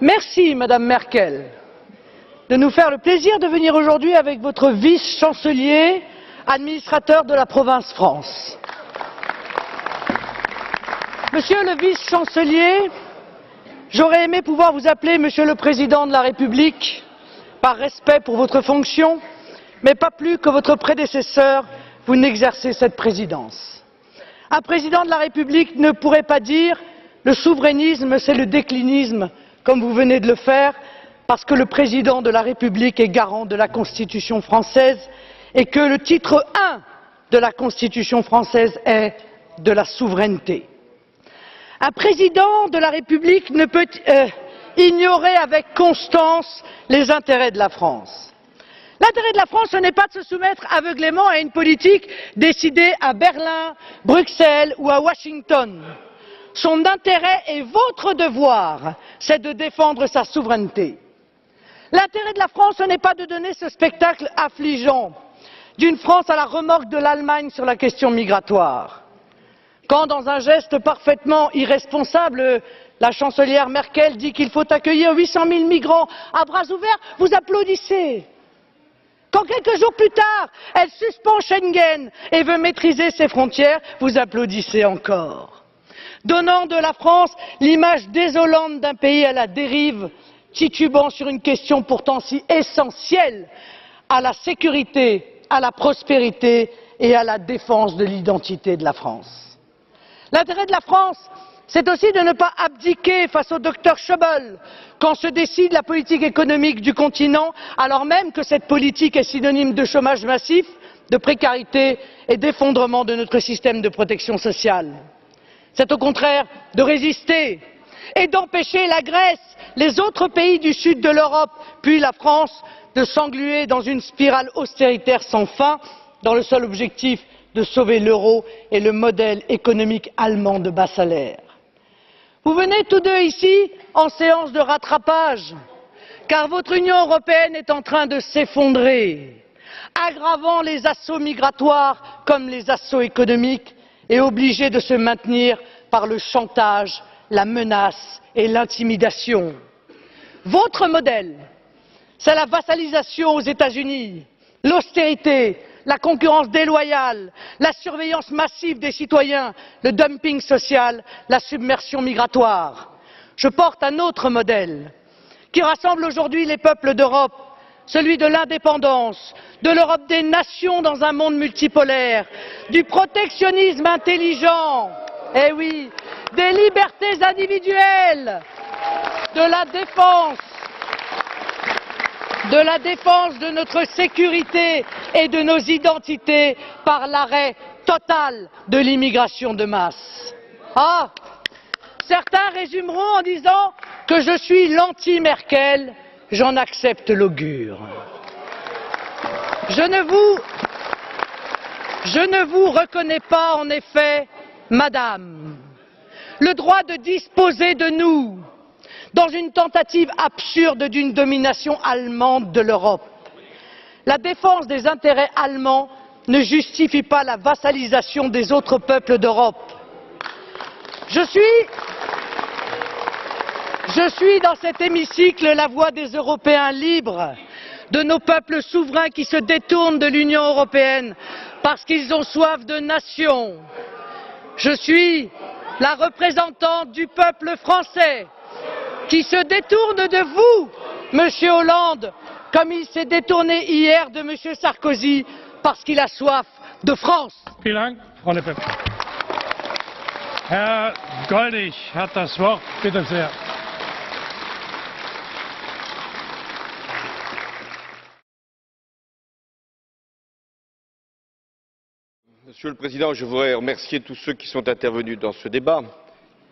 Merci, Madame Merkel, de nous faire le plaisir de venir aujourd'hui avec votre vice-chancelier, administrateur de la province France. Monsieur le vice-chancelier, j'aurais aimé pouvoir vous appeler Monsieur le Président de la République, par respect pour votre fonction, mais pas plus que votre prédécesseur, vous n'exercez cette présidence. Un président de la République ne pourrait pas dire « le souverainisme, c'est le déclinisme », comme vous venez de le faire, parce que le président de la République est garant de la Constitution française et que le titre 1 de la Constitution française est de la souveraineté. Un président de la République ne peut ignorer avec constance les intérêts de la France. L'intérêt de la France, ce n'est pas de se soumettre aveuglément à une politique décidée à Berlin, Bruxelles ou à Washington. Son intérêt et votre devoir, c'est de défendre sa souveraineté. L'intérêt de la France, ce n'est pas de donner ce spectacle affligeant d'une France à la remorque de l'Allemagne sur la question migratoire. Quand, dans un geste parfaitement irresponsable, la chancelière Merkel dit qu'il faut accueillir 800 000 migrants à bras ouverts, vous applaudissez. Quand quelques jours plus tard, elle suspend Schengen et veut maîtriser ses frontières, vous applaudissez encore. Donnant de la France l'image désolante d'un pays à la dérive, titubant sur une question pourtant si essentielle à la sécurité, à la prospérité et à la défense de l'identité de la France. L'intérêt de la France, c'est aussi de ne pas abdiquer face au docteur Schäuble quand se décide la politique économique du continent, alors même que cette politique est synonyme de chômage massif, de précarité et d'effondrement de notre système de protection sociale. C'est au contraire de résister et d'empêcher la Grèce, les autres pays du sud de l'Europe, puis la France, de s'engluer dans une spirale austéritaire sans fin, dans le seul objectif de sauver l'euro et le modèle économique allemand de bas salaire. Vous venez tous deux ici en séance de rattrapage, car votre Union européenne est en train de s'effondrer, aggravant les assauts migratoires comme les assauts économiques et obligée de se maintenir par le chantage, la menace et l'intimidation. Votre modèle, c'est la vassalisation aux États-Unis, l'austérité, la concurrence déloyale, la surveillance massive des citoyens, le dumping social, la submersion migratoire. Je porte un autre modèle qui rassemble aujourd'hui les peuples d'Europe, celui de l'indépendance, de l'Europe des nations dans un monde multipolaire, du protectionnisme intelligent, eh oui, des libertés individuelles, de la défense de notre sécurité et de nos identités par l'arrêt total de l'immigration de masse. Ah, certains résumeront en disant que je suis l'anti-Merkel. J'en accepte l'augure. Je ne vous reconnais pas, en effet, Madame, le droit de disposer de nous dans une tentative absurde d'une domination allemande de l'Europe. La défense des intérêts allemands ne justifie pas la vassalisation des autres peuples d'Europe. Je suis dans cet hémicycle la voix des Européens libres, de nos peuples souverains qui se détournent de l'Union européenne parce qu'ils ont soif de nation. Je suis la représentante du peuple français qui se détourne de vous, Monsieur Hollande, comme il s'est détourné hier de Monsieur Sarkozy parce qu'il a soif de France. Vielen Dank, Frau Le Pen. Herr Gollnisch hat das Wort. Bitte sehr. Monsieur le Président, je voudrais remercier tous ceux qui sont intervenus dans ce débat,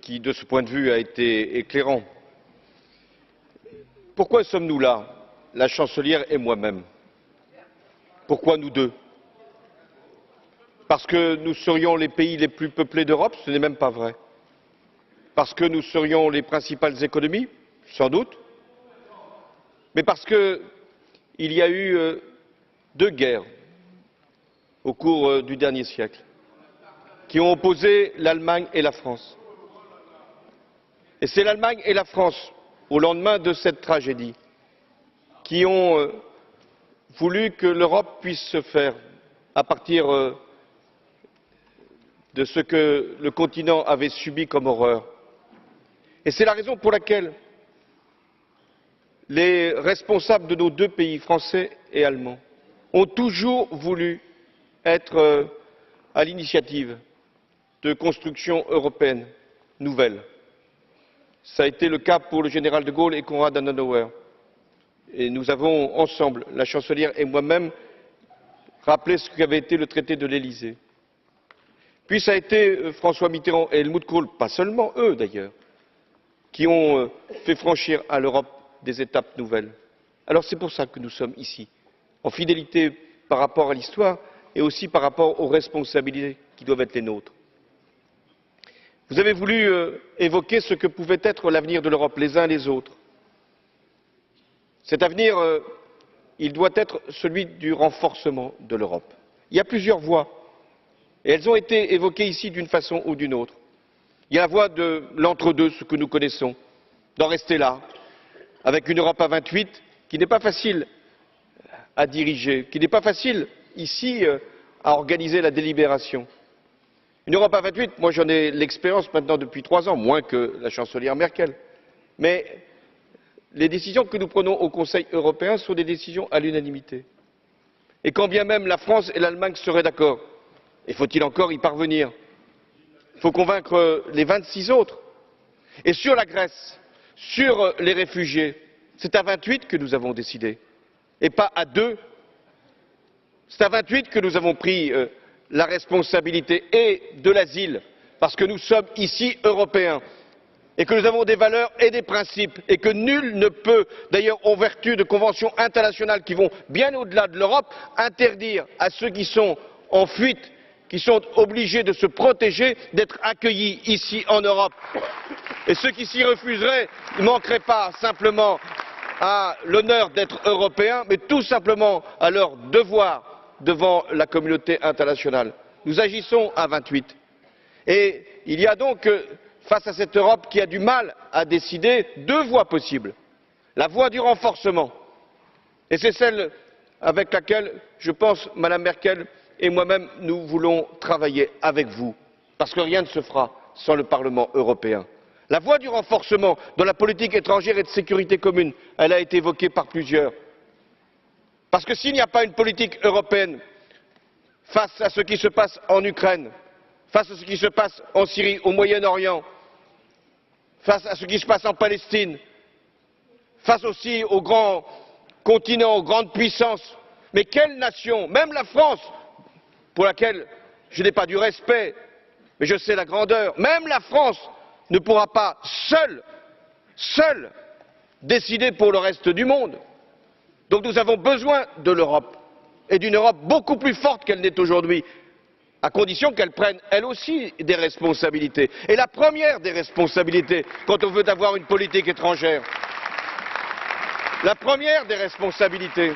qui, de ce point de vue, a été éclairant. Pourquoi sommes-nous là, la chancelière et moi-même? Pourquoi nous deux? Parce que nous serions les pays les plus peuplés d'Europe? Ce n'est même pas vrai. Parce que nous serions les principales économies? Sans doute. Mais parce qu'il y a eu deux guerres au cours du dernier siècle, qui ont opposé l'Allemagne et la France. Et c'est l'Allemagne et la France au lendemain de cette tragédie, qui ont voulu que l'Europe puisse se faire à partir de ce que le continent avait subi comme horreur. Et c'est la raison pour laquelle les responsables de nos deux pays, français et allemands, ont toujours voulu être à l'initiative de constructions européennes nouvelles. Ça a été le cas pour le général de Gaulle et Konrad Adenauer. Et nous avons ensemble, la chancelière et moi-même, rappelé ce qu'avait été le traité de l'Élysée. Puis ça a été François Mitterrand et Helmut Kohl, pas seulement eux d'ailleurs, qui ont fait franchir à l'Europe des étapes nouvelles. Alors c'est pour ça que nous sommes ici, en fidélité par rapport à l'histoire et aussi par rapport aux responsabilités qui doivent être les nôtres. Vous avez voulu évoquer ce que pouvait être l'avenir de l'Europe, les uns les autres. Cet avenir, il doit être celui du renforcement de l'Europe. Il y a plusieurs voies, et elles ont été évoquées ici d'une façon ou d'une autre. Il y a la voie de l'entre-deux, ce que nous connaissons, d'en rester là, avec une Europe à 28 qui n'est pas facile à diriger, qui n'est pas facile ici à organiser la délibération. Une Europe à 28, moi j'en ai l'expérience maintenant depuis 3 ans, moins que la chancelière Merkel. Mais les décisions que nous prenons au Conseil européen sont des décisions à l'unanimité. Et quand bien même la France et l'Allemagne seraient d'accord, et faut-il encore y parvenir, il faut convaincre les 26 autres. Et sur la Grèce, sur les réfugiés, c'est à 28 que nous avons décidé, et pas à 2. C'est à 28 que nous avons pris la responsabilité et de l'asile, parce que nous sommes ici européens, et que nous avons des valeurs et des principes, et que nul ne peut, d'ailleurs en vertu de conventions internationales qui vont bien au-delà de l'Europe, interdire à ceux qui sont en fuite, qui sont obligés de se protéger, d'être accueillis ici en Europe. Et ceux qui s'y refuseraient ne manqueraient pas simplement à l'honneur d'être européens, mais tout simplement à leur devoir devant la communauté internationale. Nous agissons à 28. Et il y a donc, face à cette Europe qui a du mal à décider, 2 voies possibles. La voie du renforcement, et c'est celle avec laquelle, je pense, Madame Merkel et moi-même, nous voulons travailler avec vous, parce que rien ne se fera sans le Parlement européen. La voie du renforcement dans la politique étrangère et de sécurité commune, elle a été évoquée par plusieurs. Parce que s'il n'y a pas une politique européenne face à ce qui se passe en Ukraine, face à ce qui se passe en Syrie, au Moyen-Orient, face à ce qui se passe en Palestine, face aussi aux grands continents, aux grandes puissances, mais quelle nation, même la France, pour laquelle je n'ai pas du respect, mais je sais la grandeur, même la France ne pourra pas seule décider pour le reste du monde. Donc nous avons besoin de l'Europe, et d'une Europe beaucoup plus forte qu'elle n'est aujourd'hui, à condition qu'elle prenne, elle aussi, des responsabilités. Et la première des responsabilités, quand on veut avoir une politique étrangère, la première des responsabilités,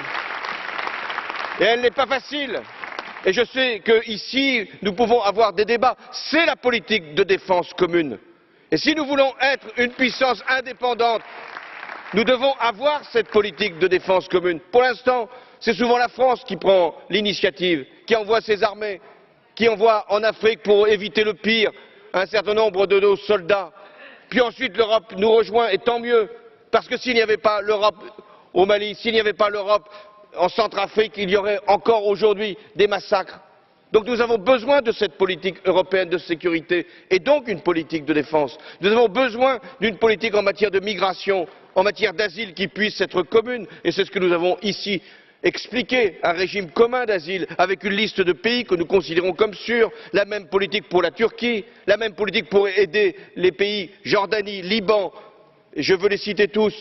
et elle n'est pas facile, et je sais qu'ici, nous pouvons avoir des débats, c'est la politique de défense commune. Et si nous voulons être une puissance indépendante, nous devons avoir cette politique de défense commune. Pour l'instant, c'est souvent la France qui prend l'initiative, qui envoie ses armées, qui envoie en Afrique pour éviter le pire un certain nombre de nos soldats. Puis ensuite l'Europe nous rejoint, et tant mieux, parce que s'il n'y avait pas l'Europe au Mali, s'il n'y avait pas l'Europe en Centrafrique, il y aurait encore aujourd'hui des massacres. Donc nous avons besoin de cette politique européenne de sécurité et donc une politique de défense. Nous avons besoin d'une politique en matière de migration, en matière d'asile qui puisse être commune, et c'est ce que nous avons ici expliqué, un régime commun d'asile avec une liste de pays que nous considérons comme sûrs, la même politique pour la Turquie, la même politique pour aider les pays Jordanie, Liban, et je veux les citer tous,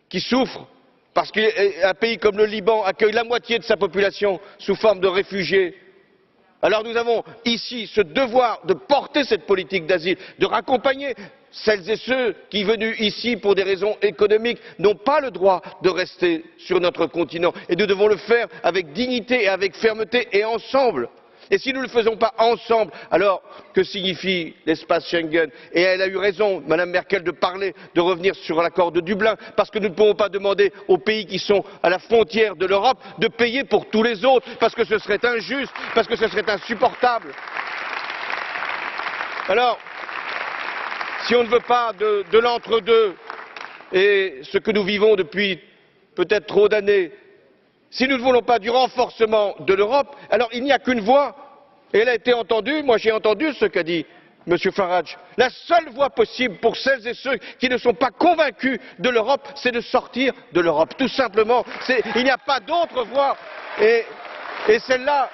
qui souffrent parce qu'un pays comme le Liban accueille la moitié de sa population sous forme de réfugiés. Alors nous avons ici ce devoir de porter cette politique d'asile, de raccompagner celles et ceux qui, venus ici pour des raisons économiques, n'ont pas le droit de rester sur notre continent. Et nous devons le faire avec dignité et avec fermeté et ensemble. Et si nous ne le faisons pas ensemble, alors que signifie l'espace Schengen? Et elle a eu raison, Mme Merkel, de parler de revenir sur l'accord de Dublin, parce que nous ne pouvons pas demander aux pays qui sont à la frontière de l'Europe de payer pour tous les autres, parce que ce serait injuste, parce que ce serait insupportable. Alors, si on ne veut pas de l'entre-deux, et ce que nous vivons depuis peut-être trop d'années, si nous ne voulons pas du renforcement de l'Europe, alors il n'y a qu'une voie, et elle a été entendue, moi j'ai entendu ce qu'a dit M. Farage. La seule voie possible pour celles et ceux qui ne sont pas convaincus de l'Europe, c'est de sortir de l'Europe, tout simplement. Il n'y a pas d'autre voie, et celle-là,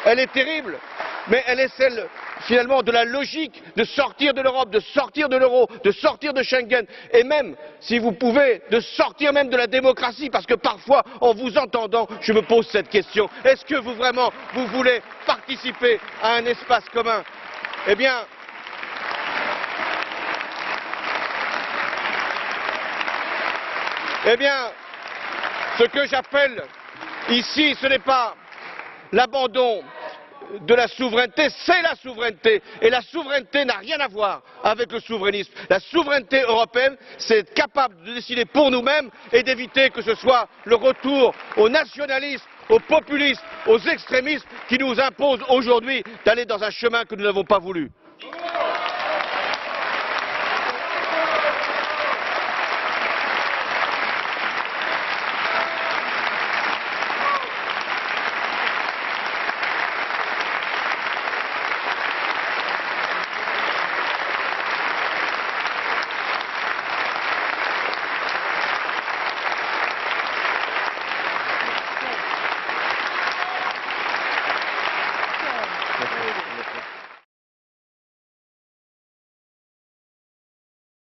elle est terrible, mais elle est celle finalement de la logique de sortir de l'Europe, de sortir de l'euro, de sortir de Schengen, et même, si vous pouvez, de sortir même de la démocratie, parce que parfois, en vous entendant, je me pose cette question. Est-ce que vous vraiment, vous voulez participer à un espace commun? Eh bien, ce que j'appelle ici, ce n'est pas l'abandon de la souveraineté, c'est la souveraineté. Et la souveraineté n'a rien à voir avec le souverainisme. La souveraineté européenne, c'est être capable de décider pour nous-mêmes et d'éviter que ce soit le retour au nationalisme, aux populistes, aux extrémistes qui nous imposent aujourd'hui d'aller dans un chemin que nous n'avons pas voulu.